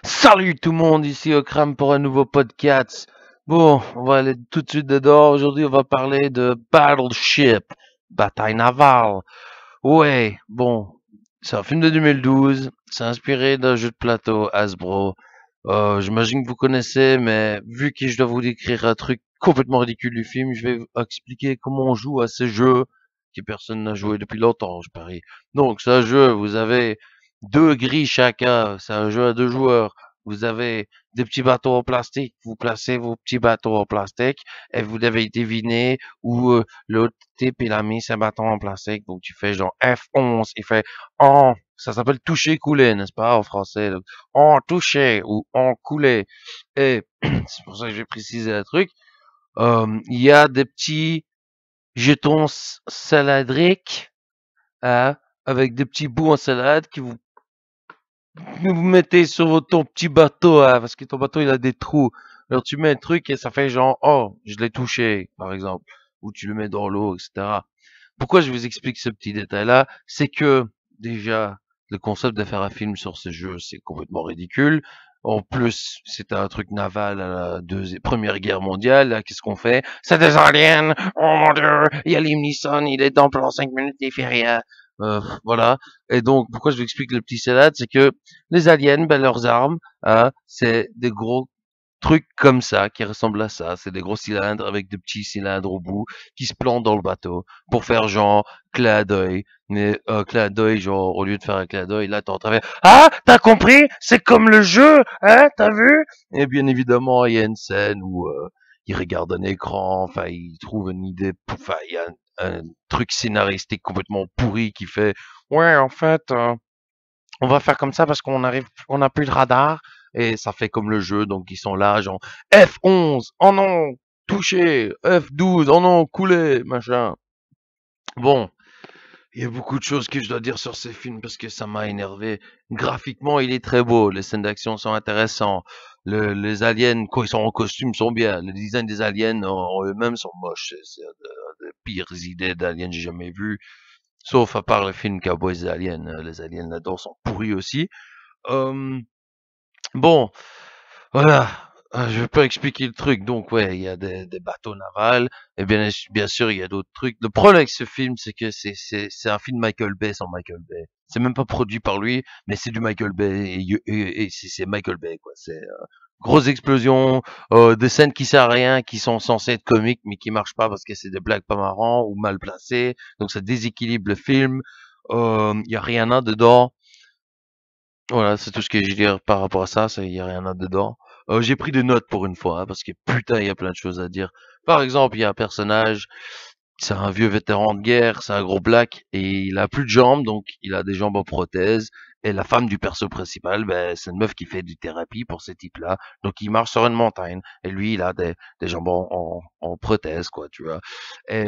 Salut tout le monde, ici Okram pour un nouveau podcast. Bon, on va aller tout de suite dedans. Aujourd'hui, on va parler de Battleship, bataille navale. Ouais, bon, c'est un film de 2012. C'est inspiré d'un jeu de plateau Hasbro. J'imagine que vous connaissez, mais vu que je dois vous décrire un truc complètement ridicule du film, je vais vous expliquer comment on joue à ce jeu que personne n'a joué depuis longtemps, je parie. Donc, c'est un jeu, vous avez deux grilles chacun. C'est un jeu à deux joueurs. Vous avez des petits bateaux en plastique. Vous placez vos petits bateaux en plastique et vous devez deviner où l'autre type il a mis ses bâtons en plastique. Donc tu fais genre F11. Il fait en. Ça s'appelle toucher couler, n'est-ce pas en français? Donc, en toucher ou en couler. Et c'est pour ça que je vais préciser un truc. Il y a des petits jetons saladriques hein, avec des petits bouts en salade qui vous mettez sur ton petit bateau, hein, parce que ton bateau il a des trous. Alors tu mets un truc et ça fait genre, oh, je l'ai touché, par exemple. Ou tu le mets dans l'eau, etc. Pourquoi je vous explique ce petit détail-là? C'est que, déjà, le concept de faire un film sur ce jeu, c'est complètement ridicule. En plus, c'était un truc naval à la Première Guerre mondiale. Là, qu'est-ce qu'on fait? C'est des aliens! Oh mon dieu! Il y a Liam Neeson, il est dans pendant 5 minutes, il fait rien. Voilà. Et donc, pourquoi je vous explique le petit salade? C'est que les aliens, ben, leurs armes, hein, c'est des gros trucs comme ça, qui ressemblent à ça. C'est des gros cylindres avec des petits cylindres au bout qui se plantent dans le bateau pour faire genre clin d'œil. Mais clin d'œil, genre, au lieu de faire un clin d'œil, là, t'es en train de faire ah, t'as compris? C'est comme le jeu, hein? T'as vu? Et bien évidemment, il y a une scène où il regarde un écran, enfin, il trouve une idée, enfin, il y a un truc scénaristique complètement pourri qui fait ouais, en fait, on va faire comme ça parce on n'a plus de radar et ça fait comme le jeu, donc ils sont là, genre F11, oh non, touché, F12, oh non, coulé, machin. Bon, il y a beaucoup de choses que je dois dire sur ces films parce que ça m'a énervé. Graphiquement, il est très beau, les scènes d'action sont intéressantes, les aliens, quand ils sont en costume, sont bien. Le design des aliens en eux-mêmes sont moches. C'est une des pires idées d'aliens que j'ai jamais vues. Sauf à part le film Cowboys et Aliens. Les aliens là-dedans sont pourris aussi. Euh, Bon, voilà, je vais pas expliquer le truc. Donc ouais, il y a des bateaux navals, et bien sûr, il y a d'autres trucs. Le problème avec ce film, c'est que c'est un film Michael Bay sans Michael Bay. C'est même pas produit par lui, mais c'est du Michael Bay, et c'est Michael Bay, quoi. C'est grosse explosion, des scènes qui servent à rien, qui sont censées être comiques, mais qui marchent pas parce que c'est des blagues pas marrantes ou mal placées. Donc ça déséquilibre le film. Il y a rien là dedans. Voilà, c'est tout ce que j'ai à dire par rapport à ça, il y a rien là-dedans. J'ai pris des notes pour une fois, hein, parce que putain, il y a plein de choses à dire. Par exemple, il y a un personnage, c'est un vieux vétéran de guerre, c'est un gros black, et il a plus de jambes, donc il a des jambes en prothèse. Et la femme du perso principal, ben, c'est une meuf qui fait du thérapie pour ce type-là. Donc il marche sur une montagne, et lui, il a des jambes en prothèse, quoi, tu vois. Et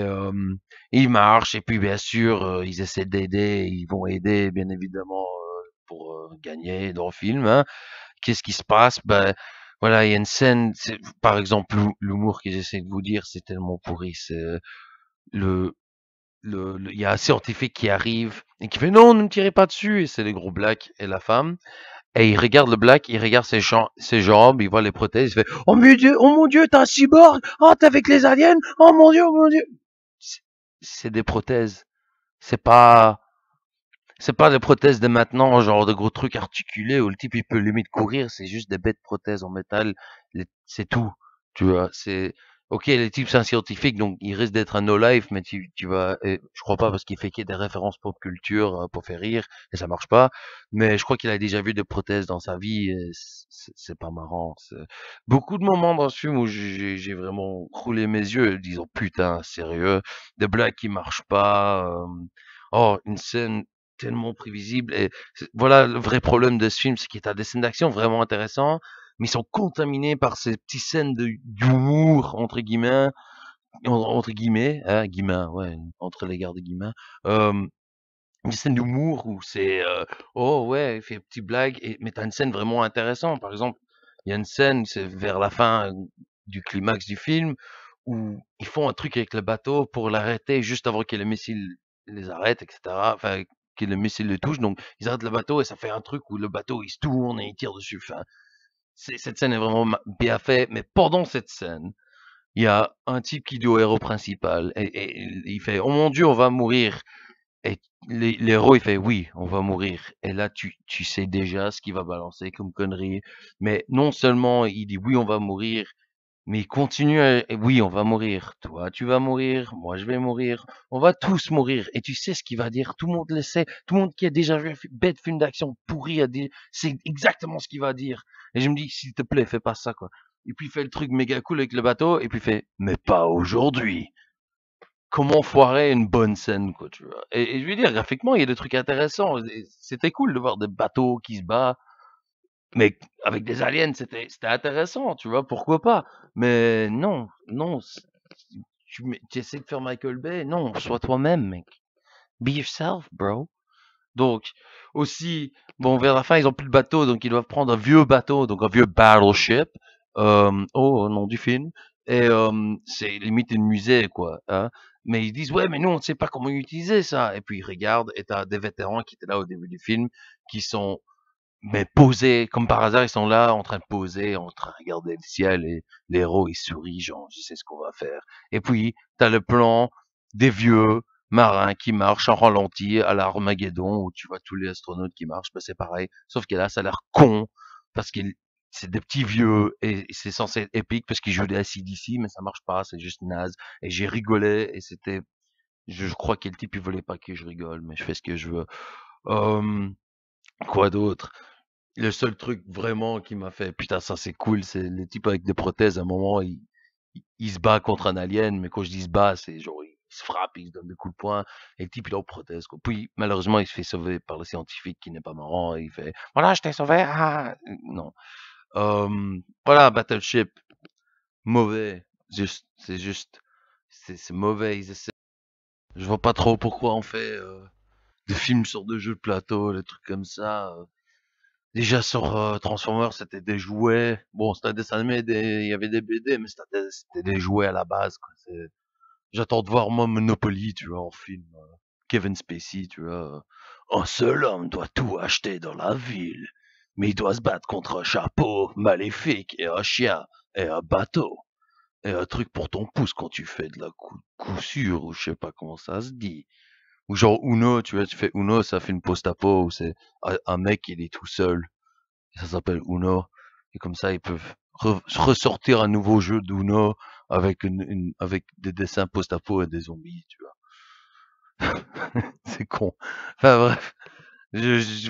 il marche, et puis bien sûr, ils essaient d'aider, ils vont aider, bien évidemment pour gagner dans le film. Hein. Qu'est-ce qui se passe? Ben voilà, il y a une scène, par exemple l'humour que j'essaie de vous dire, c'est tellement pourri. C'est le il y a un scientifique qui arrive et qui fait non, ne me tirez pas dessus. Et c'est les gros blacks et la femme. Et il regarde le black, il regarde ses jambes, il voit les prothèses, il fait oh mon dieu, t'es un cyborg, oh t'es avec les aliens, oh mon dieu. C'est c'est des prothèses, c'est pas c'est pas des prothèses de maintenant, genre de gros trucs articulés où le type il peut limite courir, c'est juste des bêtes prothèses en métal, c'est tout. Tu vois, c'est ok, le type c'est un scientifique, donc il risque d'être un no-life, mais tu vas, et je crois pas parce qu'il fait qu'il y ait des références pop culture pour faire rire et ça marche pas. Mais je crois qu'il a déjà vu des prothèses dans sa vie, et c'est pas marrant. Beaucoup de moments dans ce film où j'ai vraiment roulé mes yeux, disant putain, sérieux, des blagues qui marchent pas. Oh, une scène tellement prévisible. Et voilà le vrai problème de ce film, c'est qu'il y a des scènes d'action vraiment intéressantes, mais ils sont contaminés par ces petites scènes d'humour entre guillemets, hein, guillemets, ouais, entre les gardes guillemets. Euh, une scène d'humour où c'est oh ouais, il fait une petite blague, mais t'as une scène vraiment intéressante. Par exemple, il y a une scène, c'est vers la fin du climax du film, où ils font un truc avec le bateau pour l'arrêter juste avant que le missile les arrête, etc. Enfin, que le missile le touche. Donc, ils arrêtent le bateau et ça fait un truc où le bateau il se tourne et il tire dessus. Enfin, Cette scène est vraiment bien faite, mais pendant cette scène, il y a un type qui dit au héros principal, et il fait, oh mon Dieu, on va mourir. Et l'héros, il fait, oui, on va mourir. Et là, tu sais déjà ce qu'il va balancer comme connerie. Mais non seulement il dit, oui, on va mourir, mais il continue à, oui, on va mourir. Toi, tu vas mourir. Moi, je vais mourir. On va tous mourir. Et tu sais ce qu'il va dire. Tout le monde le sait. Tout le monde qui a déjà vu un bête film d'action pourri a dit, c'est exactement ce qu'il va dire. Et je me dis, s'il te plaît, fais pas ça, quoi. Et puis il fait le truc méga cool avec le bateau, et puis il fait, mais pas aujourd'hui. Comment foirer une bonne scène, quoi, tu vois. Et je veux dire, graphiquement, il y a des trucs intéressants. C'était cool de voir des bateaux qui se battent, mais avec des aliens, c'était intéressant, tu vois, pourquoi pas. Mais non, non, tu essaies de faire Michael Bay, non, sois toi-même, mec. Be yourself, bro. Donc, aussi, bon, vers la fin, ils ont plus de bateau, donc ils doivent prendre un vieux bateau, donc un vieux battleship, au nom du film, et c'est limite une musée, quoi, hein. Mais ils disent, ouais, mais nous, on ne sait pas comment utiliser ça. Et puis ils regardent, et t'as des vétérans qui étaient là au début du film, qui sont, mais posés, comme par hasard, ils sont là, en train de poser, en train de regarder le ciel, et l'héros, il sourit, genre, je sais ce qu'on va faire. Et puis, t'as le plan des vieux, marin qui marche en ralenti à l'Armageddon où tu vois tous les astronautes qui marchent, bah c'est pareil. Sauf que là, ça a l'air con parce que c'est des petits vieux et c'est censé être épique parce qu'ils jouent des AC/DC, mais ça marche pas, c'est juste naze. Et j'ai rigolé et c'était, je crois que le type il voulait pas que je rigole, mais je fais ce que je veux. Euh, quoi d'autre? Le seul truc vraiment qui m'a fait putain ça c'est cool, c'est le type avec des prothèses. À un moment, il se bat contre un alien, mais quand je dis se bat, c'est genre il se frappe, il se donne des coups de poing, et le type il est en prothèse, quoi. Puis malheureusement, il se fait sauver par le scientifique qui n'est pas marrant, et il fait voilà, je t'ai sauvé. Ah non. Voilà, Battleship, mauvais. C'est mauvais. Je vois pas trop pourquoi on fait des films sur des jeux de plateau, des trucs comme ça. Déjà sur Transformers, c'était des jouets. Bon, c'était un dessin animé, il y avait des BD, mais c'était des jouets à la base, quoi. J'attends de voir moi Monopoly, tu vois, en film. Kevin Spacey, tu vois. Un seul homme doit tout acheter dans la ville, mais il doit se battre contre un chapeau maléfique et un chien et un bateau et un truc pour ton pouce quand tu fais de la coussure ou je sais pas comment ça se dit. Ou genre Uno, tu vois, tu fais Uno, ça fait une post-apo où c'est un mec il est tout seul. Ça s'appelle Uno. Et comme ça, ils peuvent ressortir un nouveau jeu d'Uno avec avec des dessins post-apo et des zombies, tu vois. C'est con. Enfin bref.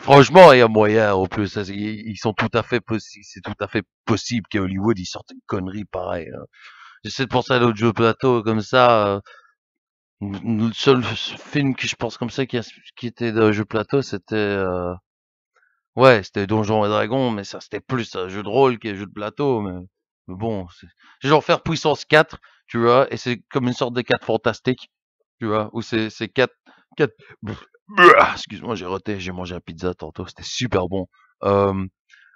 Franchement, il y a moyen en plus. Ils sont tout à fait possible. C'est tout à fait possible qu'à Hollywood ils sortent une connerie pareille, hein. J'essaie de penser à d'autres jeux plateau comme ça. Le seul film que je pense comme ça qui était de jeu plateau, c'était ouais, c'était Donjons et Dragons, mais ça c'était plus un jeu de rôle qu'un jeu de plateau. Mais bon, c'est genre faire puissance 4, tu vois, et c'est comme une sorte de 4 fantastique, tu vois, où c'est 4. Excuse-moi, j'ai roté, j'ai mangé un pizza tantôt, c'était super bon. Euh,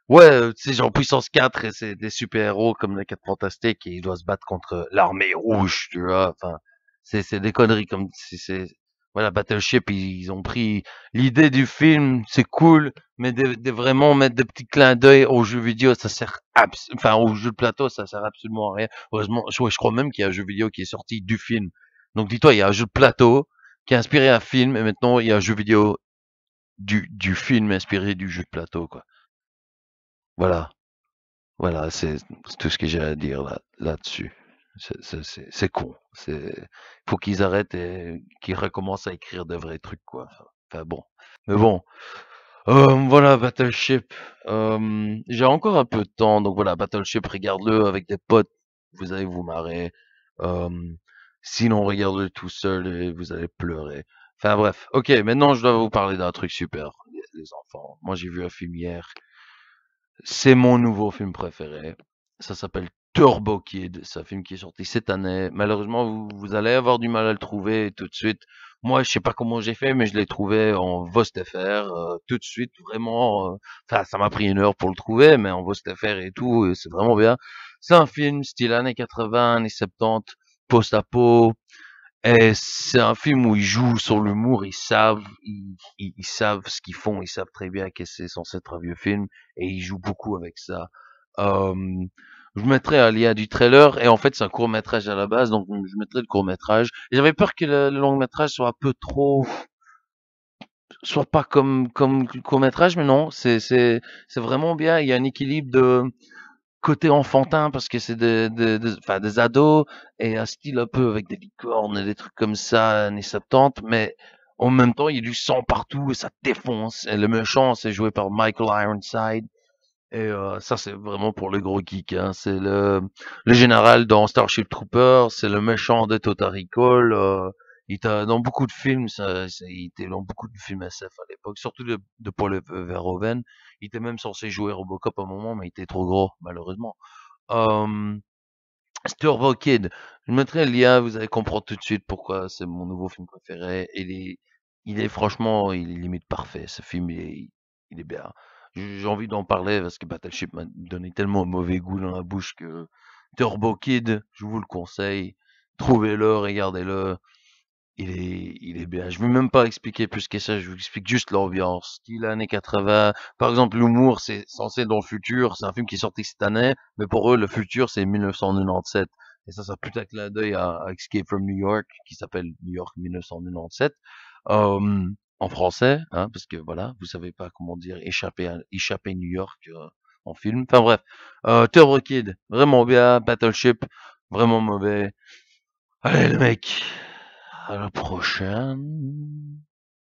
ouais, c'est genre puissance 4 et c'est des super-héros comme les 4 fantastiques et ils doivent se battre contre l'armée rouge, tu vois. Enfin, c'est des conneries comme voilà, Battleship, ils ont pris l'idée du film, c'est cool, mais de vraiment mettre des petits clins d'œil aux jeux vidéo, ça sert enfin aux jeux de plateau, ça sert absolument à rien. Heureusement, je crois même qu'il y a un jeu vidéo qui est sorti du film. Donc dis-toi, il y a un jeu de plateau qui a inspiré un film et maintenant il y a un jeu vidéo du film inspiré du jeu de plateau, quoi. Voilà. Voilà, c'est tout ce que j'ai à dire là-dessus. C'est con. Faut qu'ils arrêtent et qu'ils recommencent à écrire de vrais trucs, quoi. Enfin bon. Mais bon. Voilà, Battleship. J'ai encore un peu de temps, donc voilà, Battleship, regarde-le avec des potes. Vous allez vous marrer. Euh, Sinon, regarde-le tout seul et vous allez pleurer. Enfin bref. Ok, maintenant je dois vous parler d'un truc super, les enfants. Moi, j'ai vu un film hier. C'est mon nouveau film préféré. Ça s'appelle Turbo Kid. C'est un film qui est sorti cette année. Malheureusement, vous allez avoir du mal à le trouver tout de suite. Moi, je sais pas comment j'ai fait, mais je l'ai trouvé en VostFR tout de suite. Vraiment, enfin, ça m'a pris une heure pour le trouver, mais en VostFR et tout, et c'est vraiment bien. C'est un film style années 80, années 70, post-apo. Et c'est un film où ils jouent sur l'humour, ils savent ce qu'ils font, ils savent très bien que c'est censé être un vieux film, et ils jouent beaucoup avec ça. Euh, je mettrais un lien du trailer et en fait c'est un court métrage à la base, donc je mettrais le court métrage. Et j'avais peur que le long métrage soit un peu trop, soit pas comme le court métrage, mais non, c'est vraiment bien. Il y a un équilibre de côté enfantin parce que c'est enfin, des ados et un style un peu avec des licornes et des trucs comme ça, années 70, mais en même temps, il y a du sang partout et ça défonce. Et le méchant, c'est joué par Michael Ironside. Et ça, c'est vraiment pour le gros geek, hein. C'est le général dans Starship Troopers, c'est le méchant de Total Recall. Il était dans beaucoup de films, il était dans beaucoup de films SF à l'époque, surtout de Paul Verhoeven. Il était même censé jouer Robocop à un moment, mais il était trop gros, malheureusement. Euh, Turbo Kid, je mettrai le lien, vous allez comprendre tout de suite pourquoi c'est mon nouveau film préféré. Il est franchement, il est limite parfait. Ce film, il est bien. J'ai envie d'en parler parce que Battleship m'a donné tellement mauvais goût dans la bouche que Turbo Kid, je vous le conseille. Trouvez-le, regardez-le. Il est bien. Je vais même pas expliquer plus que ça, je vous explique juste l'ambiance. Style années 80. Par exemple, l'humour, c'est censé être dans le futur. C'est un film qui est sorti cette année, mais pour eux, le futur, c'est 1997. Et ça peut être clin d'œil à Escape from New York, qui s'appelle New York 1997. En français, hein, parce que voilà, vous savez pas comment dire échapper New York en film. Enfin bref, Turbo Kid, vraiment bien. Battleship, vraiment mauvais. Allez, le mec. À la prochaine.